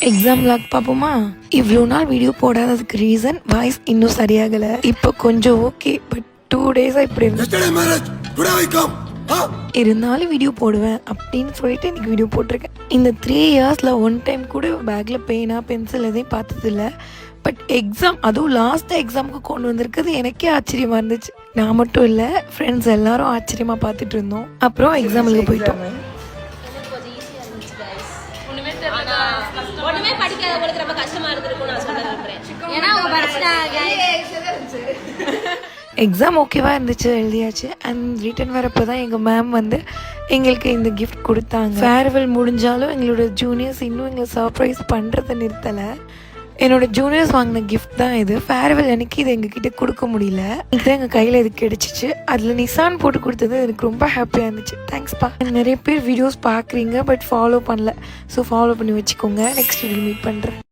Exam lock பார்ப்போமா? இவ்வளோ நாள் வீடியோ போடாததுக்கு ரீசன் வாய்ஸ் இன்னும் சரியாகலை. இப்போ கொஞ்சம் ஓகே, பட் 2 days இப்படி இருந்தாலும் வீடியோ போடுவேன் அப்படின்னு சொல்லிட்டு எனக்கு வீடியோ போட்டிருக்கேன். இந்த 3 yearsல 1 time கூட பேக்கில் பேனா பென்சில் எதையும் பார்த்ததில்ல. பட் எக்ஸாம், அதுவும் லாஸ்ட் எக்ஸாமுக்கு கொண்டு வந்திருக்கிறது எனக்கே ஆச்சரியமாக இருந்துச்சு. நான் மட்டும் இல்லை, ஃப்ரெண்ட்ஸ் எல்லாரும் ஆச்சரியமாக பார்த்துட்டு இருந்தோம். அப்புறம் எக்ஸாமுக்கு போயிட்டோம். ஒண்ணுமே படிக்காதவங்களுக்கு ரொம்ப கஷ்டமா இருந்திருக்கும் நான் சொல்ல விரும்புறேன். ஏன்னா அவங்க படிச்சாங்க. எக்ஸாம் ஓகேவா இருந்துச்சு, எழுதியாச்சு. அண்ட் ரிட்டன் வரப்போ தான் எங்கள் மேம் வந்து எங்களுக்கு இந்த கிஃப்ட் கொடுத்தாங்க. ஃபேர்வெல் முடிஞ்சாலும் எங்களோட ஜூனியர்ஸ் இன்னும் எங்களை சர்ப்ரைஸ் பண்ணுறதை நிறுத்தலை. என்னோட ஜூனியர்ஸ் வாங்கின கிஃப்ட் தான் இது. ஃபேர்வெல் அன்னைக்கு இது எங்ககிட்ட கொடுக்க முடியல. இதுதான் எங்கள் கையில் இது கிடைச்சிச்சு. அதில் நிசான் போட்டு கொடுத்தது எனக்கு ரொம்ப ஹாப்பியாக இருந்துச்சு. தேங்க்ஸ்ப்பா. நிறைய பேர் வீடியோஸ் பார்க்குறீங்க பட் ஃபாலோ பண்ணல. ஸோ ஃபாலோ பண்ணி வச்சுக்கோங்க. நெக்ஸ்ட் வீடியோ மீட் பண்ணுறேன்.